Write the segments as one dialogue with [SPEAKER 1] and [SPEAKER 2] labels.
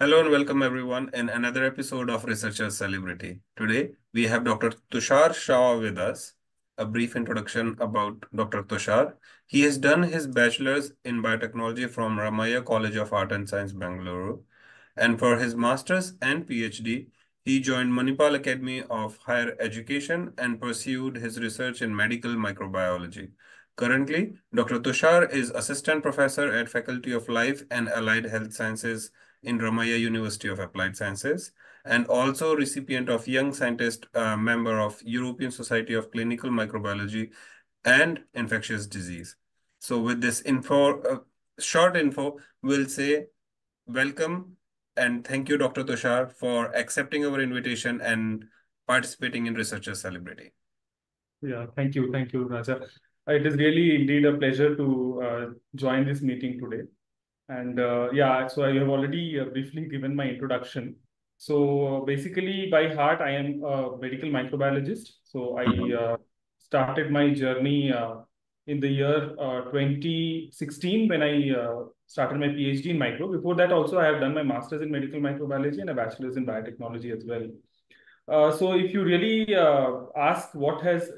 [SPEAKER 1] Hello and welcome everyone in another episode of Researchers Celebrity. Today we have Dr. Tushar Shah with us. A brief introduction about Dr. Tushar. He has done his bachelor's in biotechnology from Ramaiah College of Art and Science, Bengaluru. And for his master's and PhD, he joined Manipal Academy of Higher Education and pursued his research in medical microbiology. Currently, Dr. Tushar is assistant professor at Faculty of Life and Allied Health Sciences in Ramaiah University of Applied Sciences, and also recipient of Young Scientist member of European Society of Clinical Microbiology and Infectious Disease. So with this short info, we'll say welcome and thank you, Dr. Tushar, for accepting our invitation and participating in Researchers Celebrity.
[SPEAKER 2] Yeah, thank you. Thank you, Raja. It is really indeed a pleasure to join this meeting today. And yeah, so I have already briefly given my introduction. So basically, by heart, I am a medical microbiologist. So I started my journey in the year 2016 when I started my PhD in micro. Before that, also, I have done my master's in medical microbiology and a bachelor's in biotechnology as well. So if you really ask what has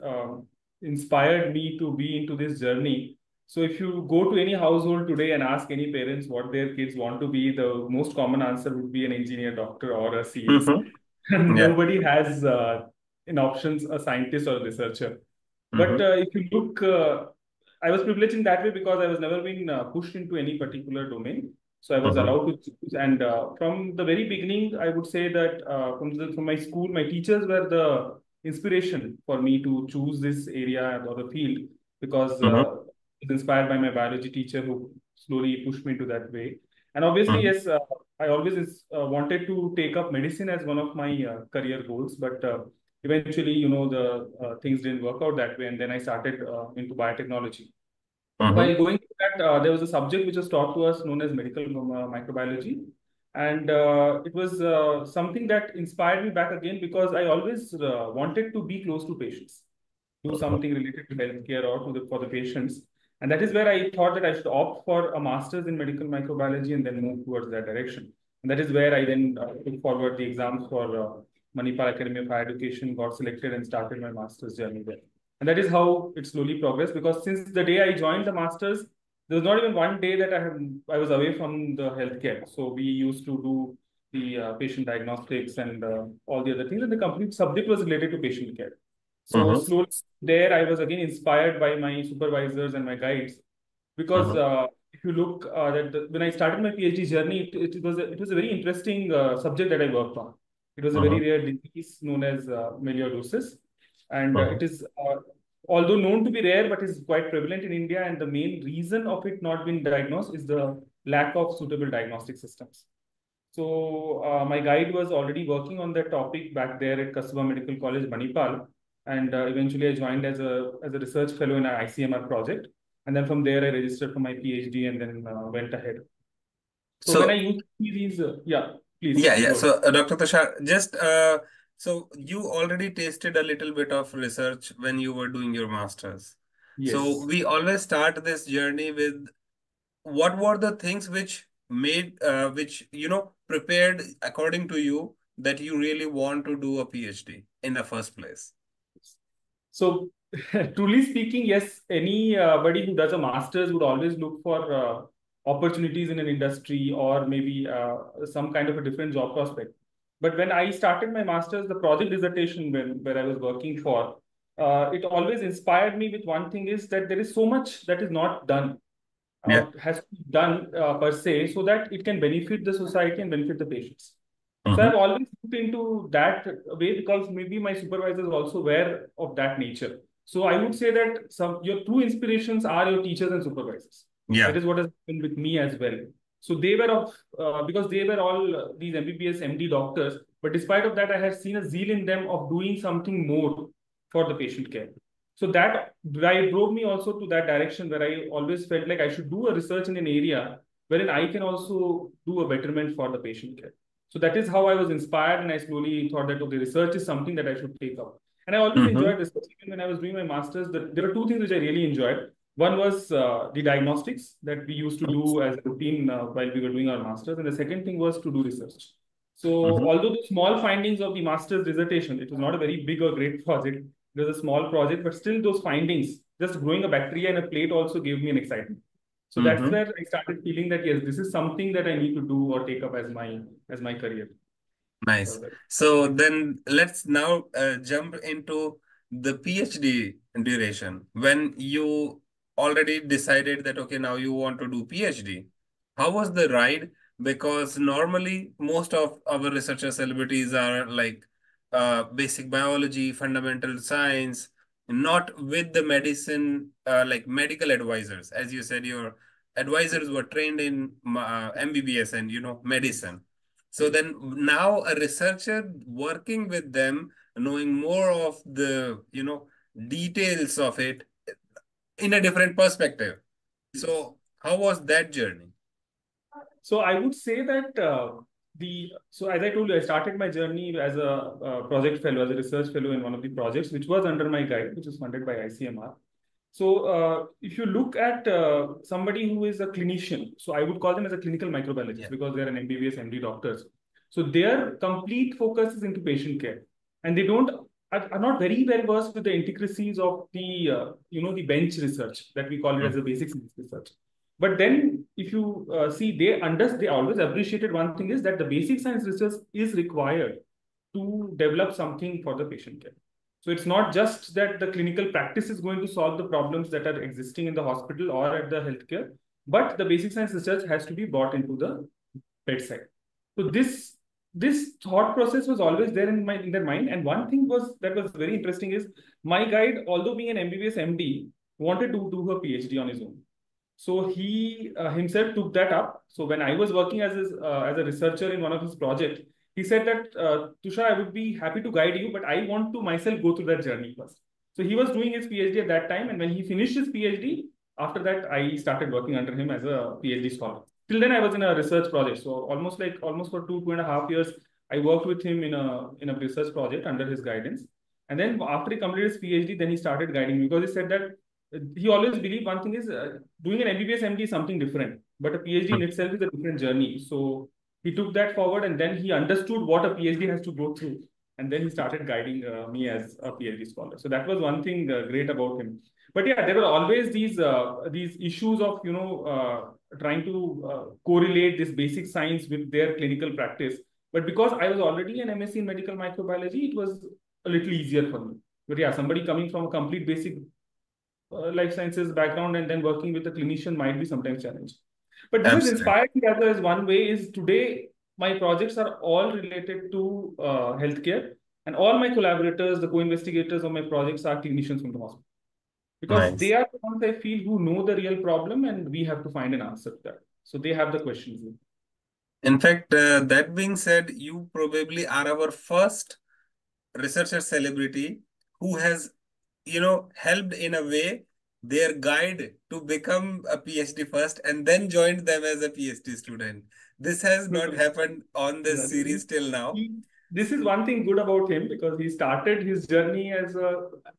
[SPEAKER 2] inspired me to be into this journey, so if you go to any household today and ask any parents what their kids want to be, the most common answer would be an engineer, doctor, or a CS.
[SPEAKER 1] Yeah.
[SPEAKER 2] Nobody has in options a scientist or a researcher. But if you look, I was privileged in that way because I was never been pushed into any particular domain. So I was allowed to choose. And from the very beginning, I would say that from my school, my teachers were the inspiration for me to choose this area or the field because it's inspired by my biology teacher who slowly pushed me to that way. And obviously, yes, I always wanted to take up medicine as one of my career goals, but eventually, the things didn't work out that way. And then I started into biotechnology. While going through that, there was a subject which was taught to us known as medical microbiology. And it was something that inspired me back again because I always wanted to be close to patients, do something related to healthcare or for the patients. And that is where I thought that I should opt for a master's in medical microbiology and then move towards that direction. And that is where I then took forward the exams for Manipal Academy of Higher Education, got selected and started my master's journey there. And that is how it slowly progressed because since the day I joined the master's, there was not even one day that I was away from the healthcare. So we used to do the patient diagnostics and all the other things. And the complete subject was related to patient care. So slowly there, I was again inspired by my supervisors and my guides because if you look when I started my PhD journey, it was a very interesting subject that I worked on. It was a very rare disease known as melioidosis, and it is although known to be rare, but is quite prevalent in India. And the main reason of it not being diagnosed is the lack of suitable diagnostic systems. So my guide was already working on that topic back there at Kasturba Medical College, Manipal. And eventually I joined as a research fellow in an ICMR project. And then from there, I registered for my PhD and then went ahead. So when I used these, yeah, please.
[SPEAKER 1] Yeah. So Dr. Tushar, just so you already tasted a little bit of research when you were doing your master's.
[SPEAKER 2] Yes.
[SPEAKER 1] So we always start this journey with what were the things which made, prepared according to you that you really want to do a PhD in the first place?
[SPEAKER 2] So truly speaking, yes, anybody who does a master's would always look for opportunities in an industry or maybe some kind of a different job prospect. But when I started my master's, the project dissertation where I was working for, it always inspired me with one thing is that there is so much that is not done, has to be done per se, so that it can benefit the society and benefit the patients. So I've always looked into that way because maybe my supervisors also were of that nature. So I would say that your true inspirations are your teachers and supervisors.
[SPEAKER 1] Yeah.
[SPEAKER 2] That is what has happened with me as well. So they were because they were all these MBBS, MD doctors. But despite of that, I have seen a zeal in them of doing something more for the patient care. So that drove me also to that direction where I always felt like I should do a research in an area wherein I can also do a betterment for the patient care. So that is how I was inspired, and I slowly thought that, okay, research is something that I should take up. And I always enjoyed research. Even when I was doing my master's, there are two things which I really enjoyed. One was the diagnostics that we used to do as a routine while we were doing our masters, and the second thing was to do research. So, although the small findings of the master's dissertation, it was not a very big or great project. It was a small project, but still those findings, just growing a bacteria in a plate, also gave me an excitement. So that's where I started feeling that yes, this is something that I need to do or take up as my career.
[SPEAKER 1] Nice. So then let's now jump into the PhD duration. When you already decided that, okay, now you want to do PhD, how was the ride? Because normally most of our researcher celebrities are like basic biology, fundamental science, not with the medicine, like medical advisors. As you said, your advisors were trained in MBBS and, medicine. So then now a researcher working with them, knowing more of the, details of it in a different perspective. So how was that journey?
[SPEAKER 2] So I would say that so as I told you, I started my journey as a project fellow, as a research fellow in one of the projects, which was under my guide, which was funded by ICMR. So if you look at somebody who is a clinician, so I would call them as a clinical microbiologist because they are an MBBS, MD doctors. So their complete focus is into patient care, and they don't are not very well versed with the intricacies of the the bench research that we call it as the basic science research. But then, if you see, they always appreciated one thing is that the basic science research is required to develop something for the patient care. So it's not just that the clinical practice is going to solve the problems that are existing in the hospital or at the healthcare, but the basic science research has to be brought into the bedside. So this thought process was always there in their mind. And one thing that was very interesting is my guide, although being an MBBS MD, wanted to do her PhD on his own. So he himself took that up. So when I was working as a researcher in one of his projects, he said that Tushar, I would be happy to guide you, but I want to myself go through that journey first. So he was doing his PhD at that time, and when he finished his PhD, after that I started working under him as a PhD scholar. Till then I was in a research project. So almost for 2.5 years, I worked with him in a research project under his guidance. And then after he completed his PhD, then he started guiding me because he said that he always believed one thing is doing an MBBS MD is something different, but a PhD in itself is a different journey. So he took that forward, and then he understood what a PhD has to go through, and then he started guiding me as a PhD scholar. So that was one thing great about him. But yeah, there were always these issues of trying to correlate this basic science with their clinical practice. But because I was already an MSc in medical microbiology, it was a little easier for me. But yeah, somebody coming from a complete basic life sciences background and then working with a clinician might be sometimes challenging. But this has
[SPEAKER 1] Absolutely.
[SPEAKER 2] inspired me as one way is today my projects are all related to healthcare, and all my collaborators, the co-investigators of my projects are clinicians from the hospital because they
[SPEAKER 1] Nice.
[SPEAKER 2] are the ones I feel who know the real problem and we have to find an answer to that. So they have the questions.
[SPEAKER 1] In fact, that being said, you probably are our first researcher celebrity who has, helped in a way their guide to become a PhD first and then joined them as a PhD student. This has not happened on this
[SPEAKER 2] Yeah,
[SPEAKER 1] series till now.
[SPEAKER 2] this is one thing good about him because he started his journey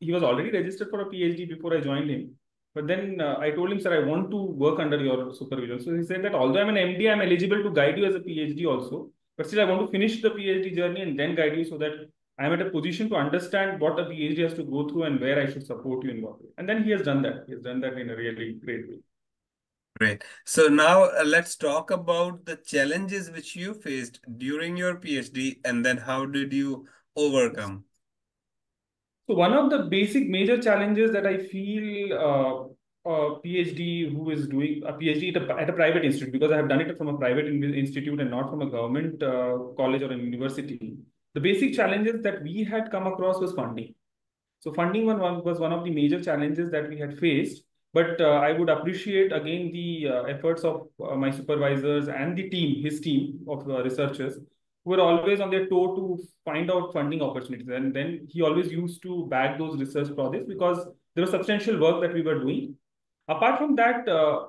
[SPEAKER 2] he was already registered for a PhD before I joined him. But then I told him, sir, I want to work under your supervision. So he said that although I'm an MD, I'm eligible to guide you as a PhD also. But still, I want to finish the PhD journey and then guide you so that I'm at a position to understand what a PhD has to go through and where I should support you in what way. And then he has done that. He has done that in a really great way.
[SPEAKER 1] Great. So now let's talk about the challenges which you faced during your PhD and then how did you overcome?
[SPEAKER 2] So one of the basic major challenges that I feel a PhD who is doing a PhD at a private institute, because I have done it from a private institute and not from a government college or a university, the basic challenges that we had come across was funding. So funding was one of the major challenges that we had faced. But I would appreciate again the efforts of my supervisors and the team, his team of researchers, who were always on their toe to find out funding opportunities. And then he always used to back those research projects because there was substantial work that we were doing. Apart from that,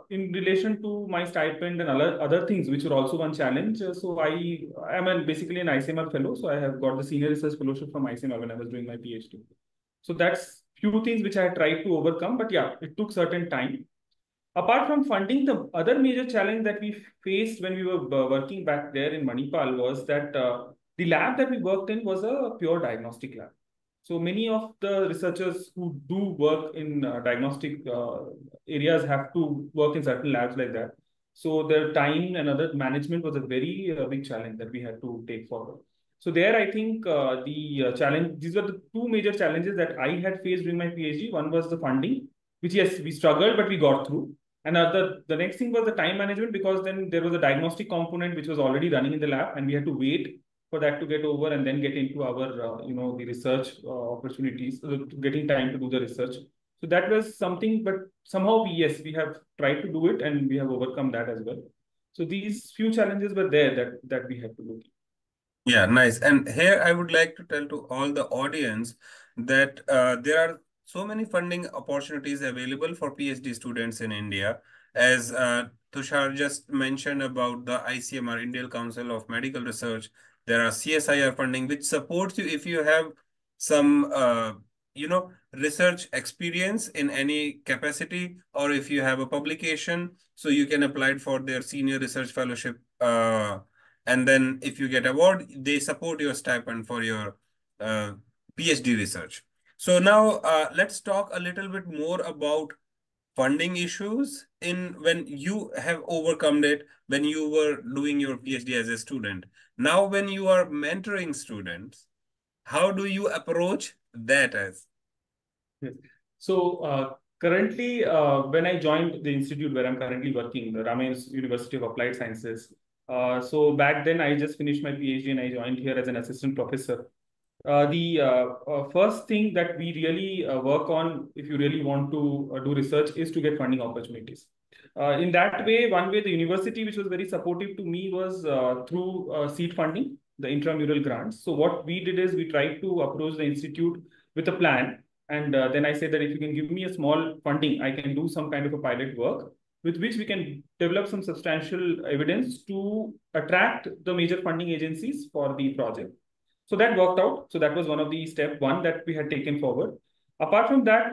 [SPEAKER 2] in relation to my stipend and other things, which were also one challenge, so I am basically an ICMR fellow. So I have got the senior research fellowship from ICMR when I was doing my PhD. So that's few things which I tried to overcome, but yeah, it took certain time. Apart from funding, the other major challenge that we faced when we were working back there in Manipal was that the lab that we worked in was a pure diagnostic lab. So many of the researchers who do work in diagnostic areas have to work in certain labs like that. So the time and other management was a very big challenge that we had to take forward. So there, I think the challenge, these were the two major challenges that I had faced during my PhD. One was the funding, which yes, we struggled, but we got through. And the next thing was the time management, because then there was a diagnostic component which was already running in the lab, and we had to wait for that to get over and then get into our, the research opportunities, getting time to do the research. So that was something, but somehow, yes, we have tried to do it and we have overcome that as well. So these few challenges were there that we had to look.
[SPEAKER 1] Yeah, nice. And here I would like to tell to all the audience that there are so many funding opportunities available for PhD students in India. As Tushar just mentioned about the ICMR, Indian Council of Medical Research, there are CSIR funding which supports you if you have some, research experience in any capacity, or if you have a publication, so you can apply for their senior research fellowship. And then if you get award, they support your stipend for your uh, PhD research. So now let's talk a little bit more about funding issues in when you have overcome it when you were doing your PhD as a student. Now, when you are mentoring students, how do you approach that as?
[SPEAKER 2] Yes. So currently, when I joined the institute where I'm currently working, the Ramaiah University of Applied Sciences. So back then, I just finished my PhD and I joined here as an assistant professor. The first thing that we really work on, if you really want to do research, is to get funding opportunities. In that way, one way the university, which was very supportive to me, was through seed funding, the intramural grants. So what we did is we tried to approach the institute with a plan, and then I said that if you can give me a small funding, I can do some kind of a pilot work with which we can develop some substantial evidence to attract the major funding agencies for the project. So that worked out. So that was one of the step one that we had taken forward. Apart from that,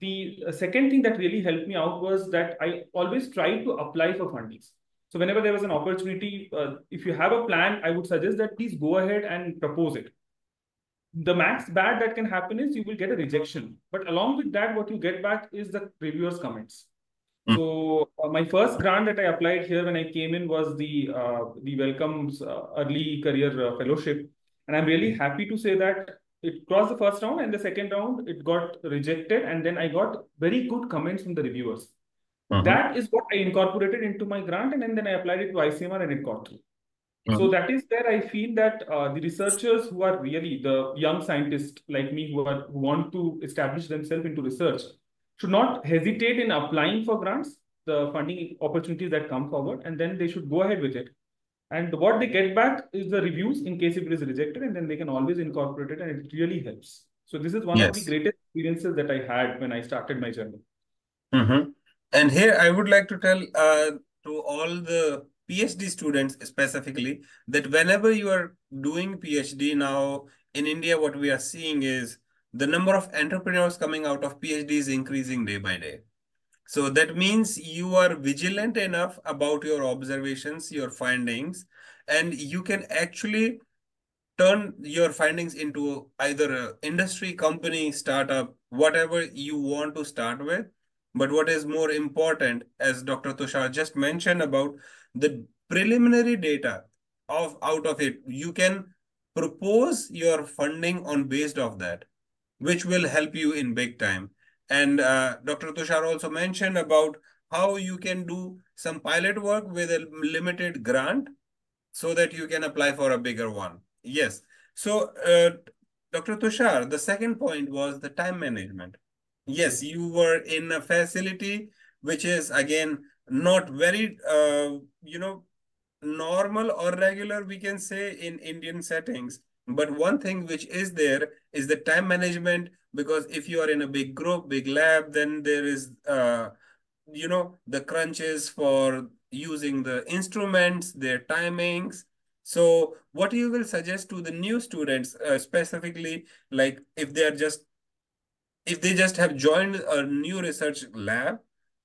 [SPEAKER 2] the second thing that really helped me out was that I always tried to apply for fundings. So whenever there was an opportunity, if you have a plan, I would suggest that please go ahead and propose it. The max bad that can happen is you will get a rejection. But along with that, what you get back is the reviewers' comments.
[SPEAKER 1] Mm.
[SPEAKER 2] So my first grant that I applied here when I came in was the Welcome's Early Career Fellowship, and I'm really happy to say that it crossed the first round, and the second round it got rejected, and then I got very good comments from the reviewers.
[SPEAKER 1] Mhm.
[SPEAKER 2] That is what I incorporated into my grant, and then I applied it to ICMR, and it got through. So
[SPEAKER 1] Mhm.
[SPEAKER 2] that is where I feel that the researchers who are really the young scientists like me who want to establish themselves into research should not hesitate in applying for grants, the funding opportunities that come forward, and then they should go ahead with it. And what they get back is the reviews in case if it is rejected, and then they can always incorporate it, and it really helps. So this is one of the
[SPEAKER 1] Yes.
[SPEAKER 2] greatest experiences that I had when I started my journey.
[SPEAKER 1] Mm-hmm. And here I would like to tell to all the PhD students specifically that whenever you are doing PhD now in India, what we are seeing is the number of entrepreneurs coming out of PhD is increasing day by day. So that means you are vigilant enough about your observations, your findings, and you can actually turn your findings into either a industry, company, startup, whatever you want to start with. But what is more important, as Dr. Tushar just mentioned about the preliminary data of out of it, you can propose your funding on based of that, which will help you in big time. And Dr. Tushar also mentioned about how you can do some pilot work with a limited grant so that you can apply for a bigger one. Yes. So, Dr. Tushar, the second point was the time management. Yes,
[SPEAKER 2] Yes.
[SPEAKER 1] you were in a facility which is again not very, normal or regular, we can say, in Indian settings. But one thing which is there is the time management, because if you are in a big group, big lab, then there is, the crunches for using the instruments, their timings. So what you will suggest to the new students, specifically, like if they are just if they just have joined a new research lab,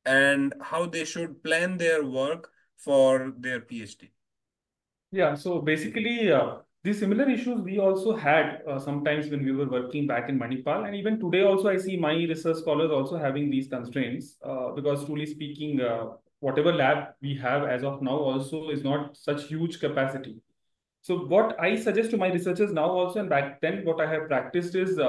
[SPEAKER 1] and how they should plan their work for their PhD?
[SPEAKER 2] Yeah, so basically, these similar issues we also had sometimes when we were working back in Manipal, and even today also I see my research scholars also having these constraints because truly speaking, whatever lab we have as of now also is not such huge capacity. So what I suggest to my researchers now also and back then what I have practiced is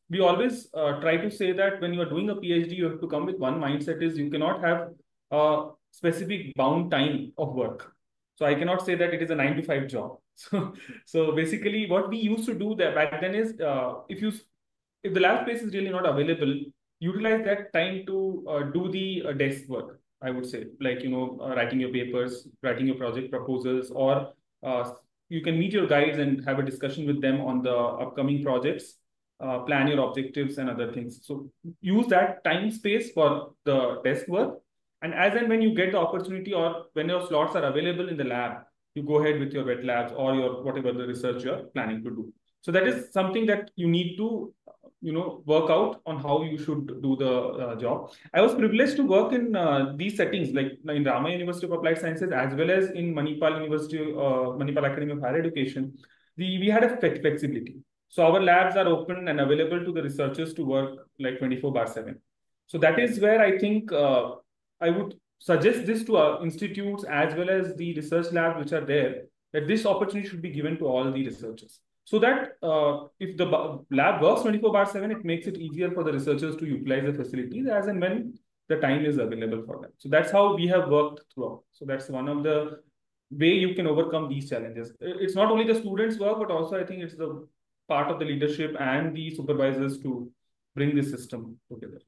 [SPEAKER 2] we always try to say that when you are doing a PhD, you have to come with one mindset is you cannot have a specific bound time of work. So I cannot say that it is a 9 to 5 job. So basically what we used to do that back then is if the lab space is really not available, utilize that time to do the desk work. I would say like writing your papers, writing your project proposals, or uh, you can meet your guides and have a discussion with them on the upcoming projects, plan your objectives and other things. So use that time space for the desk work. And as and when you get the opportunity or when your slots are available in the lab, you go ahead with your wet labs or your whatever the research you're planning to do. So that is something that you need to work out on how you should do the job. I was privileged to work in these settings like in Ramaiah University of Applied Sciences as well as in Manipal University, Manipal Academy of Higher Education. We had a flexibility, so our labs are open and available to the researchers to work like 24 bar 7. So that is where I think I would suggest this to our institutes as well as the research labs which are there, that this opportunity should be given to all the researchers so that if the lab works 24 bar 7, it makes it easier for the researchers to utilize the facilities as and when the time is available for them. So that's how we have worked throughout. So that's one of the way you can overcome these challenges. It's not only the students' work, but also I think it's the part of the leadership and the supervisors to bring this system together.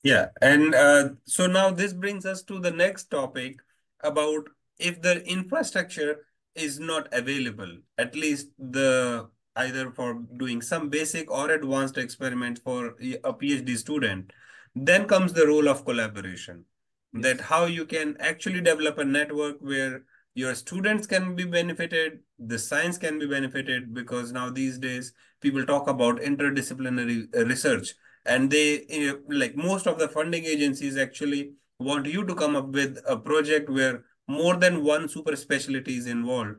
[SPEAKER 1] Yeah, and so now this brings us to the next topic about if the infrastructure is not available, at least the either for doing some basic or advanced experiment for a PhD student, then comes the role of collaboration. That
[SPEAKER 2] Yes.
[SPEAKER 1] how you can actually develop a network where your students can be benefited, the science can be benefited, because now these days people talk about interdisciplinary research, and they like most of the funding agencies actually want you to come up with a project where more than one super specialty is involved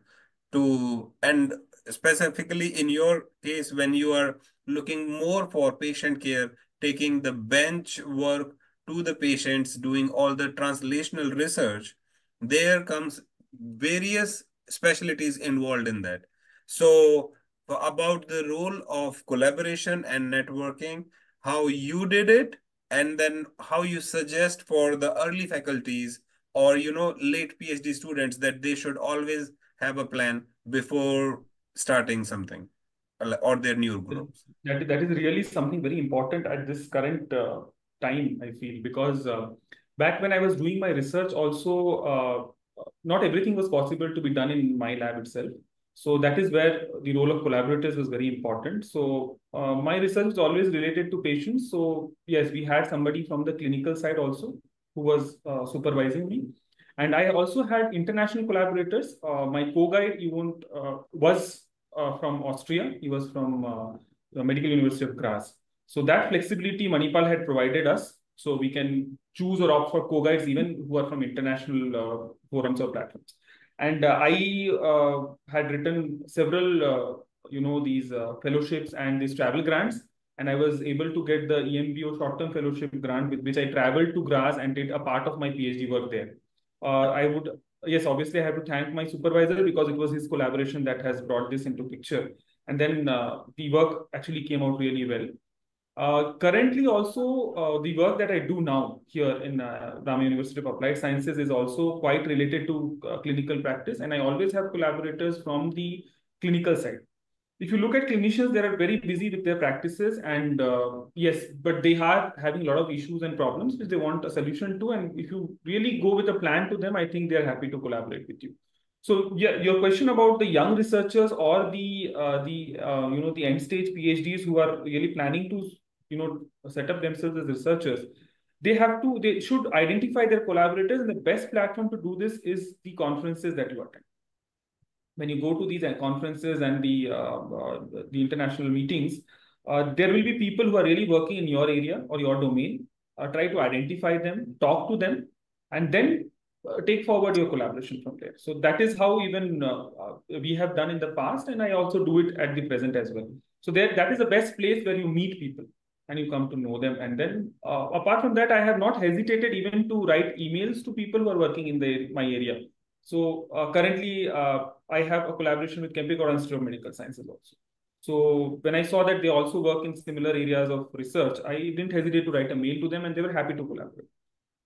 [SPEAKER 1] to, and specifically in your case when you are looking more for patient care, taking the bench work to the patients, doing all the translational research, there comes various specialties involved in that. So about the role of collaboration and networking, how you did it, and then how you suggest for the early faculties or late PhD students that they should always have a plan before starting something or their new groups.
[SPEAKER 2] That is really something very important at this current time, I feel, because back when I was doing my research, also not everything was possible to be done in my lab itself. So that is where the role of collaborators was very important. So my research was always related to patients. So yes, we had somebody from the clinical side also who was supervising me. And I also had international collaborators. My co-guide was from Austria. He was from the Medical University of Graz. So that flexibility Manipal had provided us. So we can choose or opt for co-guides even who are from international forums or platforms. And I had written several, these fellowships and these travel grants. And I was able to get the EMBO short-term fellowship grant with which I traveled to Graz and did a part of my PhD work there. I would, yes, obviously I have to thank my supervisor because it was his collaboration that has brought this into picture. And then the work actually came out really well. Currently, also, the work that I do now here in Ramaiah University of Applied Sciences is also quite related to clinical practice. And I always have collaborators from the clinical side. If you look at clinicians, they are very busy with their practices, and yes, but they are having a lot of issues and problems which they want a solution to. And if you really go with a plan to them, I think they are happy to collaborate with you. So yeah, your question about the young researchers or the end stage PhDs who are really planning to set up themselves as researchers, they should identify their collaborators, and the best platform to do this is the conferences that you attend. When you go to these conferences and the international meetings, there will be people who are really working in your area or your domain. Try to identify them, talk to them, and then take forward your collaboration from there. So that is how even we have done in the past, and I also do it at the present as well. So there, that is the best place where you meet people and you come to know them. And then apart from that, I have not hesitated even to write emails to people who are working in my area. So currently, I have a collaboration with Kempegowda Institute of Medical Sciences also. So when I saw that they also work in similar areas of research, I didn't hesitate to write a mail to them, and they were happy to collaborate.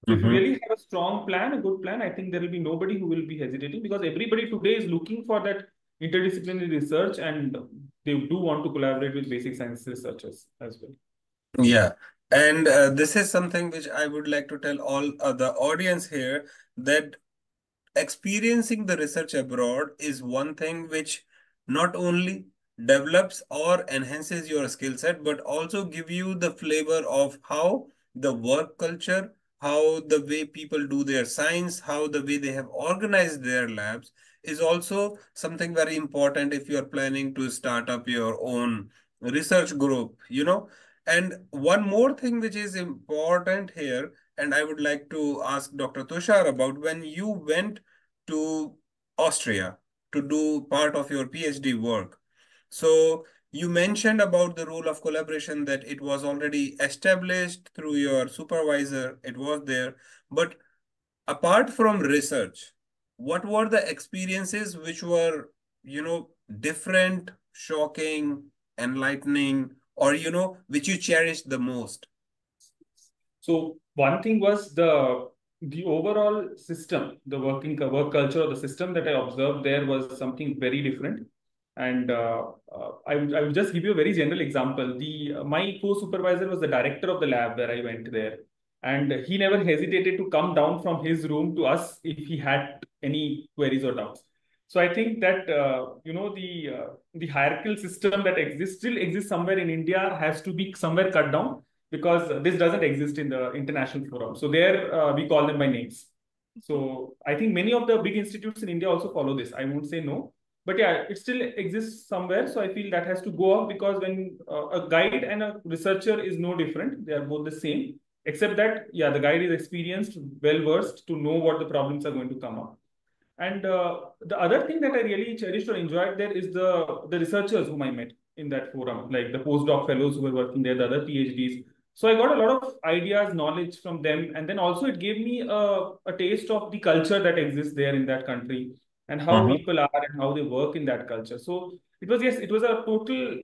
[SPEAKER 2] So if you really have a strong plan, a good plan, I think there will be nobody who will be hesitating, because everybody today is looking for that interdisciplinary research, and they do want to collaborate with basic science researchers as well.
[SPEAKER 1] Yeah. And this is something which I would like to tell all the audience here, that experiencing the research abroad is one thing which not only develops or enhances your skill set, but also give you the flavor of how the work culture, how the way people do their science, how the way they have organized their labs is also something very important if you are planning to start up your own research group, And one more thing which is important here, and I would like to ask Dr. Tushar about, when you went to Austria to do part of your PhD work. So you mentioned about the rule of collaboration, that it was already established through your supervisor, it was there. But apart from research, what were the experiences which were, different, shocking, enlightening, or, which you cherished the most?
[SPEAKER 2] So one thing was the overall system, the work culture of the system that I observed there was something very different. And I will just give you a very general example. My co-supervisor was the director of the lab where I went there, and he never hesitated to come down from his room to us if he had any queries or doubts. So I think that the hierarchical system that still exists somewhere in India has to be somewhere cut down, because this doesn't exist in the international forum. So there we call them by names. So I think many of the big institutes in India also follow this. I won't say no, but yeah, it still exists somewhere. So I feel that has to go up, because when a guide and a researcher is no different, they are both the same, except that, yeah, the guide is experienced, well versed to know what the problems are going to come up. And the other thing that I really cherished or enjoyed there is the researchers whom I met in that forum, like the postdoc fellows who were working there, the other PhDs. So I got a lot of ideas, knowledge from them. And then also it gave me a taste of the culture that exists there in that country, and how
[SPEAKER 1] Mm-hmm.
[SPEAKER 2] people are and how they work in that culture. So it was, yes, it was a total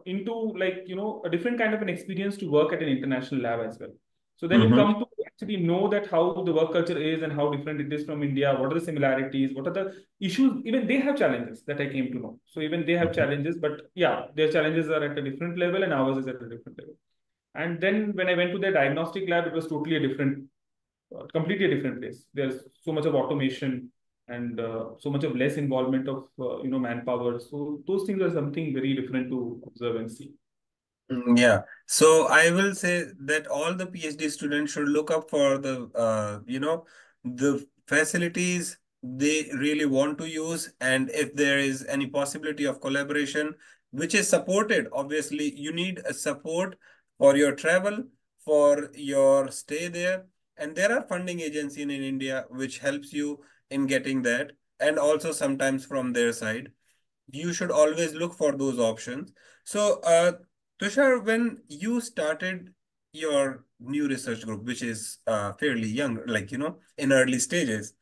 [SPEAKER 2] into like, a different kind of an experience to work at an international lab as well. So then you
[SPEAKER 1] Mm-hmm.
[SPEAKER 2] come to actually know that how the work culture is and how different it is from India. What are the similarities? What are the issues? Even they have challenges that I came to know. So even they have challenges, but yeah, their challenges are at a different level and ours is at a different level. And then when I went to their diagnostic lab, it was totally a different, completely a different place. There's so much of automation and so much of less involvement of manpower. So those things are something very different to observe and see.
[SPEAKER 1] Yeah. So I will say that all the PhD students should look up for the facilities they really want to use. And if there is any possibility of collaboration, which is supported, obviously, you need a support for your travel, for your stay there. And there are funding agencies in India which helps you in getting that. And also sometimes from their side, you should always look for those options. So, Tushar, when you started your new research group, which is fairly young, like, in early stages,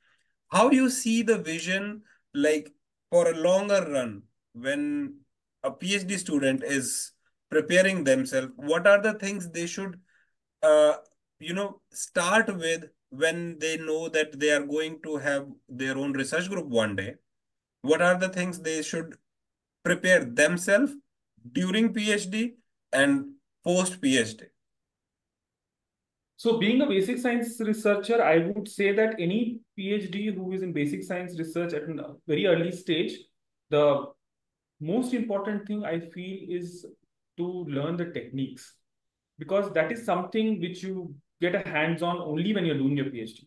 [SPEAKER 1] how you see the vision, like, for a longer run, when a PhD student is preparing themselves, what are the things they should, uh, start with when they know that they are going to have their own research group one day? What are the things they should prepare themselves during PhD and post PhD?
[SPEAKER 2] So, being a basic science researcher, I would say that any PhD who is in basic science research at a very early stage, the most important thing I feel is to learn the techniques, because that is something which you get a hands-on only when you're doing your PhD.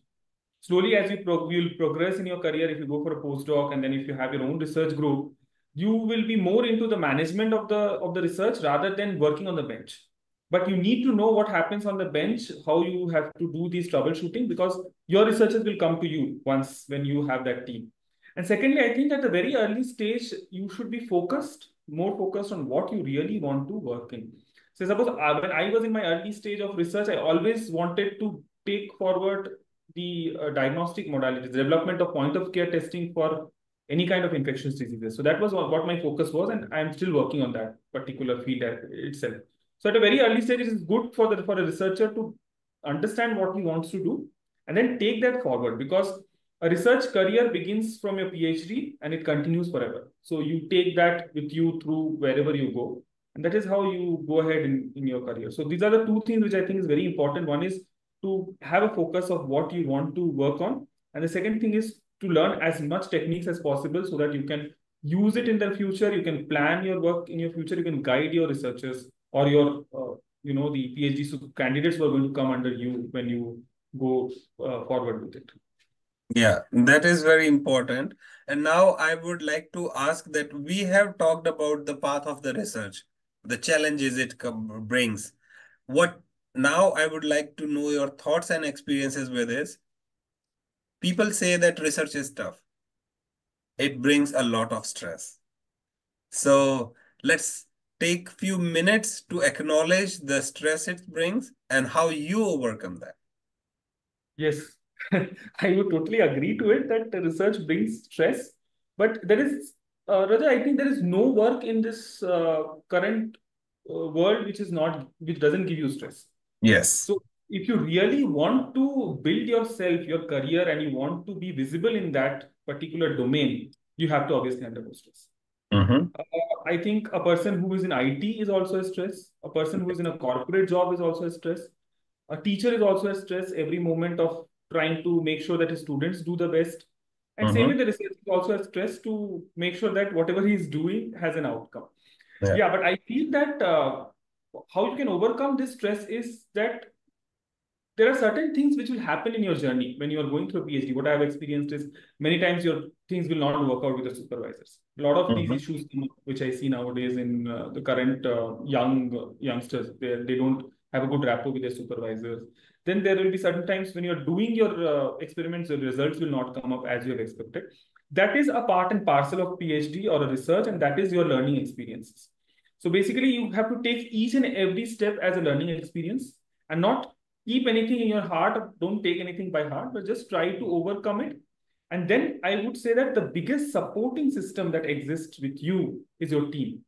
[SPEAKER 2] Slowly, as you will progress in your career, if you go for a postdoc and then if you have your own research group, you will be more into the management of the research rather than working on the bench. But you need to know what happens on the bench, how you have to do these troubleshooting, because your researchers will come to you once when you have that team. And secondly, I think at the very early stage, you should be more focused on what you really want to work in. So suppose when I was in my early stage of research, I always wanted to take forward the diagnostic modalities, development of point of care testing for any kind of infectious diseases. So that was what my focus was, and I'm still working on that particular field itself. So at a very early stage, it is good for a researcher to understand what he wants to do and then take that forward, because a research career begins from your PhD and it continues forever. So you take that with you through wherever you go. And that is how you go ahead in your career. So these are the two things which I think is very important. One is to have a focus of what you want to work on. And the second thing is to learn as much techniques as possible so that you can use it in the future. You can plan your work in your future. You can guide your researchers or your, the PhD candidates who are going to come under you when you go forward with it.
[SPEAKER 1] Yeah, that is very important. And now I would like to ask that we have talked about the path of the research, the challenges it brings. What now I would like to know your thoughts and experiences with this. People say that research is tough. It brings a lot of stress. So let's take few minutes to acknowledge the stress it brings and how you overcome that.
[SPEAKER 2] Yes, I would totally agree to it that the research brings stress, but there is, Raja, I think there is no work in this current world which doesn't give you stress.
[SPEAKER 1] Yes.
[SPEAKER 2] So if you really want to build yourself, your career, and you want to be visible in that particular domain, you have to obviously undergo stress.
[SPEAKER 1] Mm-hmm.
[SPEAKER 2] I think a person who is in IT is also a stress. A person who is in a corporate job is also a stress. A teacher is also a stress every moment of trying to make sure that his students do the best. And same
[SPEAKER 1] Mm-hmm.
[SPEAKER 2] with the researcher is also a stress to make sure that whatever he is doing has an outcome.
[SPEAKER 1] Yeah.
[SPEAKER 2] Yeah, but I feel that how you can overcome this stress is that there are certain things which will happen in your journey when you are going through a PhD. What I have experienced is many times your things will not work out with the supervisors. A lot of these
[SPEAKER 1] Mm-hmm.
[SPEAKER 2] issues come up, which I see nowadays in the current youngsters. They don't have a good rapport with their supervisors. Then there will be certain times when you're doing your experiments, the results will not come up as you have expected. That is a part and parcel of PhD or a research, and that is your learning experiences. So basically, you have to take each and every step as a learning experience and not keep anything in your heart. Don't take anything by heart, but just try to overcome it. And then I would say that the biggest supporting system that exists with you is your team.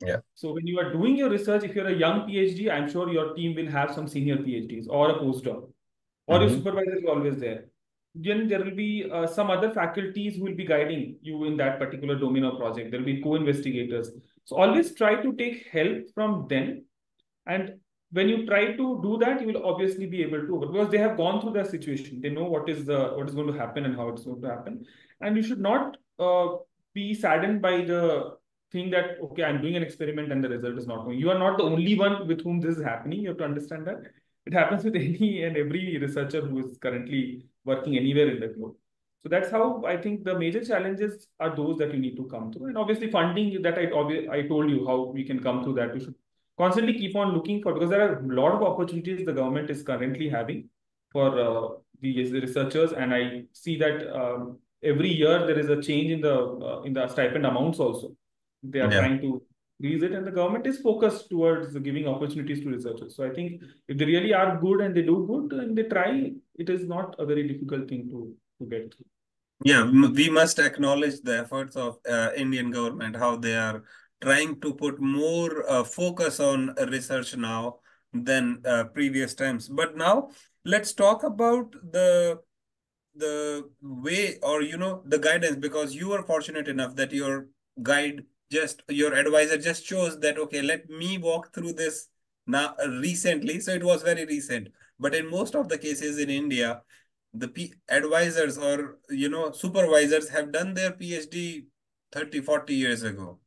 [SPEAKER 1] Yeah.
[SPEAKER 2] So when you are doing your research, if you're a young PhD, I'm sure your team will have some senior PhDs or a postdoc, or your
[SPEAKER 1] Mm-hmm.
[SPEAKER 2] supervisor is always there. Then there will be some other faculties who will be guiding you in that particular domain or project. There will be co-investigators. So always try to take help from them, and when you try to do that, you will obviously be able to, because they have gone through that situation. They know what is going to happen and how it's going to happen. And you should not be saddened by the thing that, okay, I'm doing an experiment and the result is not going. You are not the only one with whom this is happening. You have to understand that it happens with any and every researcher who is currently working anywhere in the globe. So that's how I think the major challenges are those that you need to come through. And obviously funding, that I told you how we can come through that. We should constantly keep on looking for, because there are a lot of opportunities the government is currently having for the researchers, and I see that every year there is a change in the stipend amounts also. They are
[SPEAKER 1] Yeah.
[SPEAKER 2] trying to increase it, and the government is focused towards giving opportunities to researchers. So I think if they really are good and they do good and they try, it is not a very difficult thing to get through.
[SPEAKER 1] Yeah, we must acknowledge the efforts of Indian government, how they are trying to put more focus on research now than previous times. But now let's talk about the way, or the guidance, because you are fortunate enough that your advisor just chose that, okay, let me walk through this now recently. So it was very recent. But in most of the cases in India, the advisors or supervisors have done their PhD 30-40 years ago,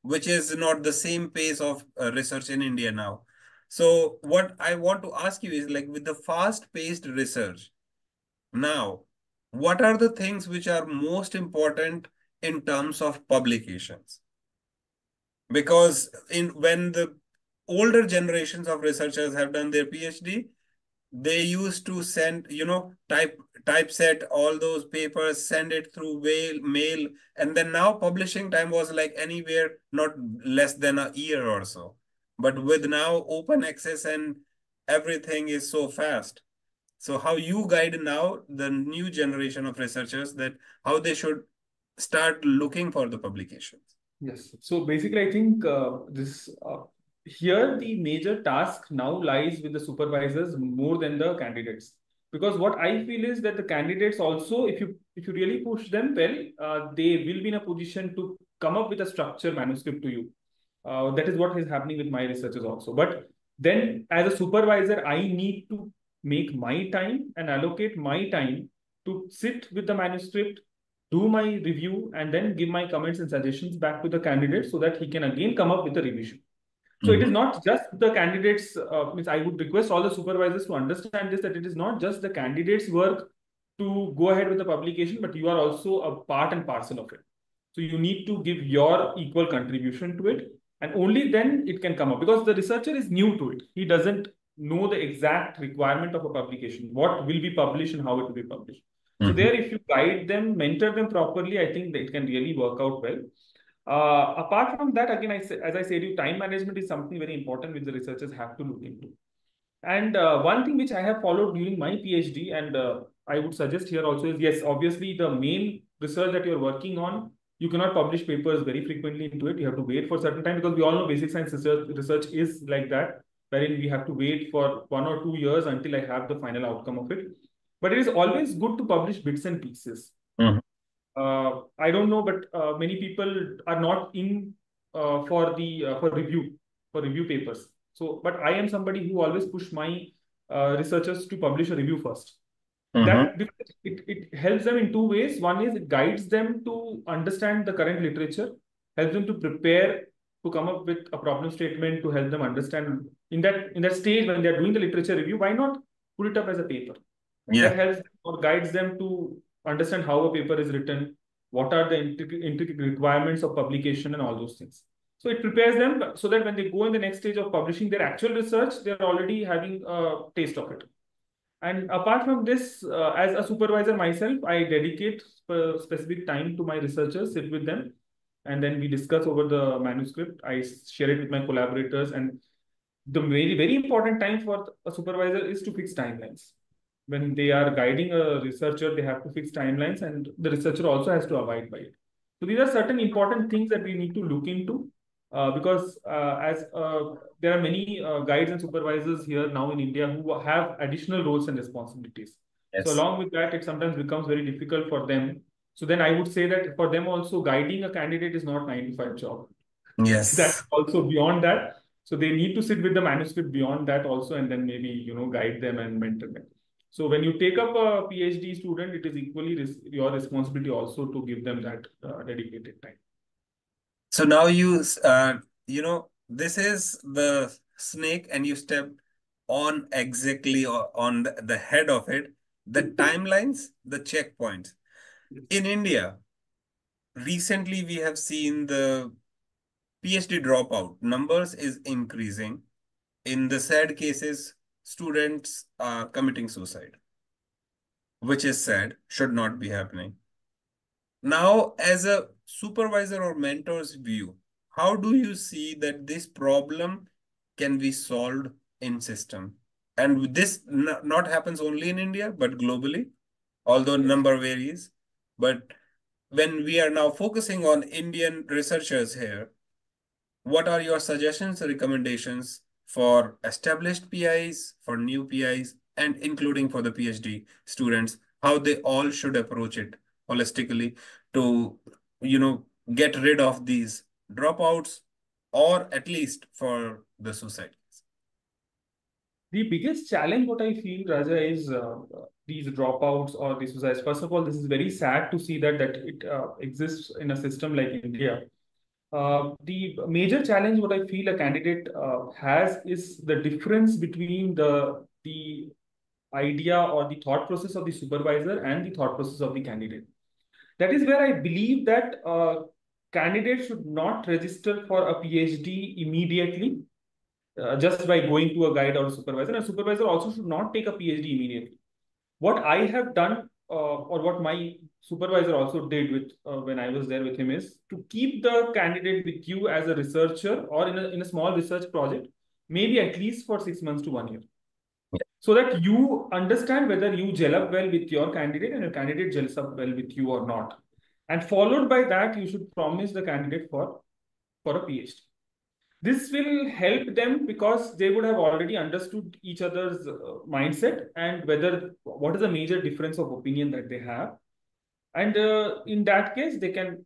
[SPEAKER 1] which is not the same pace of research in India now. So what I want to ask you is, like, with the fast paced research now, what are the things which are most important in terms of publications? Because when the older generations of researchers have done their PhD, they used to send, typeset all those papers, send it through mail, and then now publishing time was like anywhere not less than a year or so. But with now open access and everything is so fast. So how you guide now the new generation of researchers that how they should start looking for the publications?
[SPEAKER 2] Yes. So basically, I think this here the major task now lies with the supervisors more than the candidates. Because what I feel is that the candidates also, if you really push them well, they will be in a position to come up with a structured manuscript to you. That is what is happening with my researchers also. But then, as a supervisor, I need to make my time and allocate my time to sit with the manuscript, do my review, and then give my comments and suggestions back to the candidate so that he can again come up with a revision. So it is not just the candidates. Means I would request all the supervisors to understand this, that it is not just the candidates' work to go ahead with the publication, but you are also a part and parcel of it. So you need to give your equal contribution to it, and only then it can come up, because the researcher is new to it. He doesn't know the exact requirement of a publication, what will be published and how it will be published. So there, if you guide them, mentor them properly, I think that it can really work out well. Apart from that, again, as I said, time management is something very important which the researchers have to look into. And one thing which I have followed during my PhD, and I would suggest here also, is yes, obviously the main research that you're working on, you cannot publish papers very frequently into it. You have to wait for a certain time, because we all know basic science research is like that, wherein we have to wait for 1 or 2 years until I have the final outcome of it. But it is always good to publish bits and pieces. I don't know, but many people are not in for review papers. So, but I am somebody who always push my researchers to publish a review first. That it helps them in two ways. One is it guides them to understand the current literature, helps them to prepare to come up with a problem statement to help them understand in that stage when they are doing the literature review. Why not put it up as a paper? That helps or guides them to understand how a paper is written, what are the intricate requirements of publication, and all those things. So it prepares them so that when they go in the next stage of publishing their actual research, they're already having a taste of it. And apart from this, as a supervisor myself, I dedicate specific time to my researchers, sit with them, and then we discuss over the manuscript. I share it with my collaborators, and the very, very important time for a supervisor is to fix timelines. When they are guiding a researcher, they have to fix timelines, and the researcher also has to abide by it. So these are certain important things that we need to look into, because there are many guides and supervisors here now in India who have additional roles and responsibilities. So along with that, it sometimes becomes very difficult for them. So then I would say that for them also, guiding a candidate is not 9 to 5 job. That's also beyond that. So they need to sit with the manuscript beyond that also, and then maybe guide them and mentor them. So when you take up a PhD student, it is equally your responsibility also to give them that dedicated time.
[SPEAKER 1] So now this is the snake, and you step on exactly on the head of it, the timelines, the checkpoints. In India, recently we have seen the PhD dropout numbers is increasing. In the sad cases, students are committing suicide, which is sad, should not be happening. Now, as a supervisor or mentor's view, how do you see that this problem can be solved in system? And this not happens only in India, but globally, although number varies. But when we are now focusing on Indian researchers here, what are your suggestions or recommendations for established PIs, for new PIs, and including for the PhD students, how they all should approach it holistically to, get rid of these dropouts, or at least for the suicide?
[SPEAKER 2] The biggest challenge, what I feel, Raja, is these dropouts or the suicides. First of all, this is very sad to see that it exists in a system like India. The major challenge, what I feel a candidate has, is the difference between the idea or the thought process of the supervisor and the thought process of the candidate. That is where I believe that candidates should not register for a PhD immediately just by going to a guide or a supervisor. And a supervisor also should not take a PhD immediately. What I have done, or what my supervisor also did with when I was there with him, is to keep the candidate with you as a researcher or in a small research project, maybe at least for 6 months to 1 year, so that you understand whether you gel up well with your candidate and your candidate gels up well with you or not. And followed by that, you should promise the candidate for a PhD. This will help them because they would have already understood each other's mindset and whether what is the major difference of opinion that they have. And in that case, they can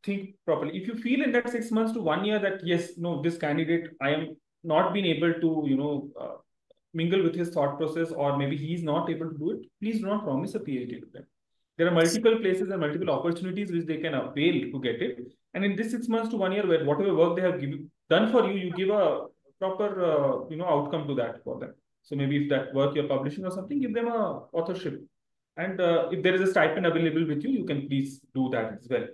[SPEAKER 2] think properly. If you feel in that 6 months to 1 year that yes, no, this candidate I am not been able to mingle with his thought process, or maybe he's not able to do it, please do not promise a PhD to them. There are multiple places and multiple opportunities which they can avail to get it. And in this 6 months to 1 year, where whatever work they have done for you, you give a proper outcome to that for them. So maybe if that work you're publishing or something, give them a authorship. And if there is a stipend available with you, you can please do that as well.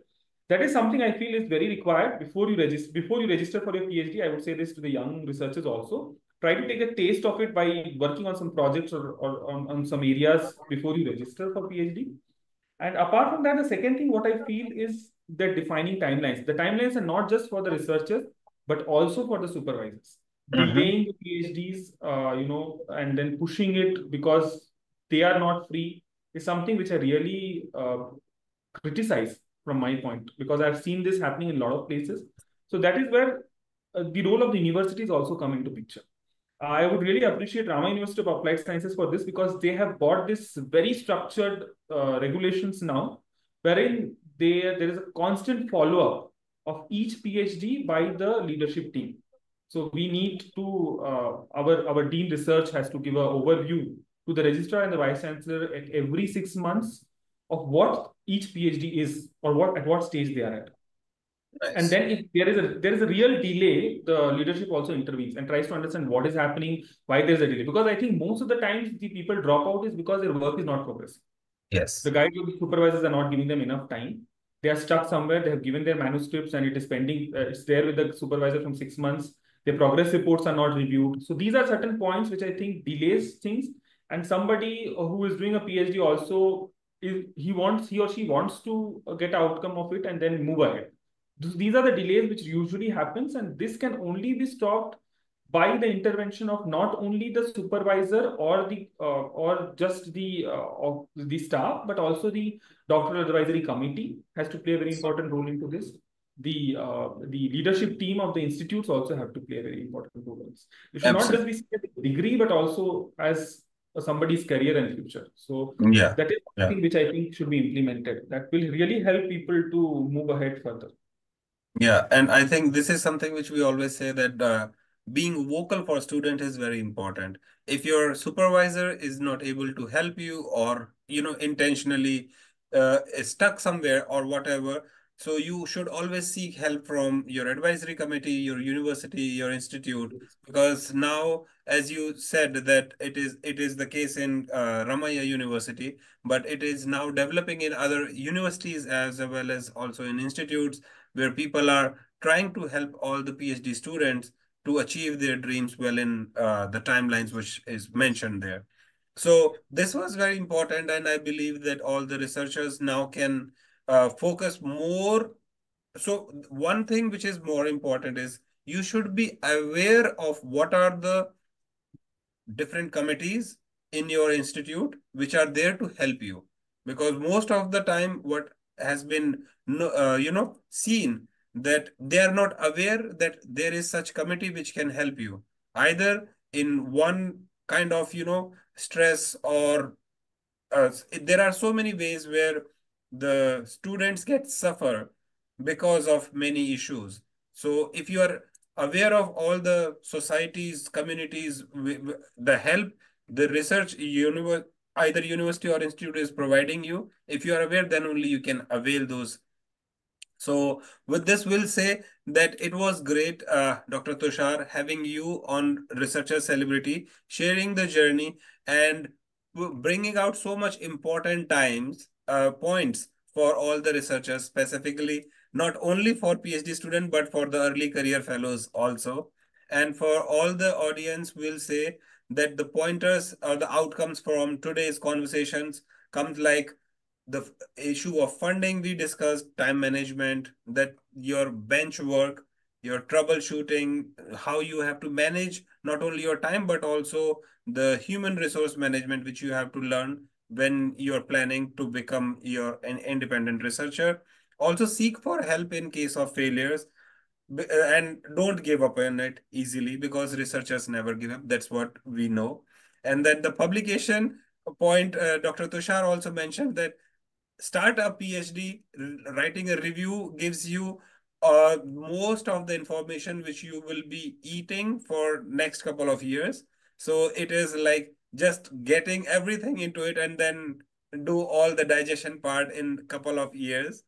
[SPEAKER 2] That is something I feel is very required before you register. Before you register for your PhD, I would say this to the young researchers also. Try to take a taste of it by working on some projects or on some areas before you register for PhD. And apart from that, the second thing what I feel is that defining timelines. The timelines are not just for the researchers, but also for the supervisors. Delaying the PhDs, and then pushing it because they are not free is something which I really criticize from my point, because I've seen this happening in a lot of places. So that is where the role of the universities also come into picture. I would really appreciate Ramaiah University of Applied Sciences for this, because they have bought this very structured regulations now, wherein there is a constant follow-up of each PhD by the leadership team. So we need to, our Dean Research has to give an overview to the registrar and the vice chancellor at every 6 months of what each PhD is, or at what stage they are at. Nice. And then if there is a real delay, the leadership also intervenes and tries to understand what is happening, why there's a delay. Because I think most of the times the people drop out is because their work is not progressing.
[SPEAKER 1] Yes.
[SPEAKER 2] The guide supervisors are not giving them enough time. They are stuck somewhere. They have given their manuscripts and it is pending. It's there with the supervisor from 6 months. Their progress reports are not reviewed. So these are certain points which I think delays things. And somebody who is doing a PhD also, he or she wants to get an outcome of it and then move ahead. These are the delays which usually happens, and this can only be stopped by the intervention of not only the supervisor or just the staff, but also the doctoral advisory committee has to play a very important role into this. The leadership team of the institutes also have to play a very important role in this. It should not just be seen as a degree, but also as somebody's career and future. So that is something which I think should be implemented. That will really help people to move ahead further.
[SPEAKER 1] Yeah, and I think this is something which we always say, that being vocal for student is very important. If your supervisor is not able to help you, or intentionally is stuck somewhere or whatever, so you should always seek help from your advisory committee, your university, your institute, because now, as you said, that it is the case in Ramaiah University, but it is now developing in other universities as well as also in institutes, where people are trying to help all the PhD students to achieve their dreams well in the timelines which is mentioned there. So this was very important, and I believe that all the researchers now can focus more. So one thing which is more important is you should be aware of what are the different committees in your institute which are there to help you, because most of the time what has been seen, that they are not aware that there is such committee which can help you either in one kind of stress, or there are so many ways where the students get suffer because of many issues. So if you are aware of all the societies, communities, the help, the research either university or institute is providing you, if you are aware, then only you can avail those. So with this, we'll say that it was great, Dr. Tushar, having you on Researcher Celebrity, sharing the journey and bringing out so much important points for all the researchers, specifically not only for PhD student, but for the early career fellows also. And for all the audience, we'll say that the pointers or the outcomes from today's conversations comes like the issue of funding we discussed, time management, that your bench work, your troubleshooting, how you have to manage not only your time but also the human resource management which you have to learn when you're planning to become an independent researcher. Also seek for help in case of failures, and don't give up on it easily because researchers never give up. That's what we know. And then the publication point, Dr. Tushar also mentioned that start a PhD, writing a review gives you most of the information which you will be eating for next couple of years. So it is like just getting everything into it and then do all the digestion part in couple of years.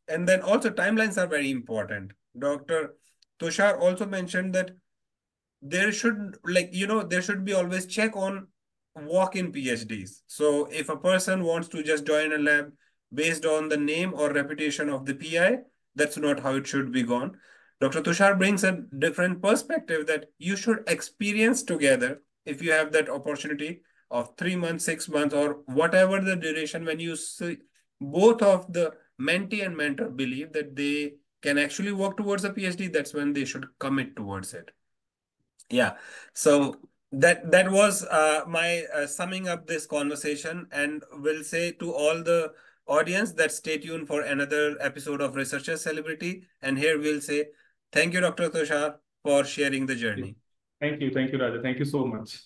[SPEAKER 1] And then also timelines are very important. Dr. Tushar also mentioned that there should, there should be always check on walk-in PhDs. So if a person wants to just join a lab based on the name or reputation of the PI, that's not how it should be gone. Dr. Tushar brings a different perspective that you should experience together if you have that opportunity of 3 months, 6 months, or whatever the duration when you see both of the mentee and mentor believe that they can actually work towards a PhD, that's when they should commit towards it. Yeah. So that was my summing up this conversation, and will say to all the audience that stay tuned for another episode of Researcher Celebrity. And here we'll say thank you, Dr. Tushar, for sharing the journey.
[SPEAKER 2] Thank you, Raja. Thank you so much.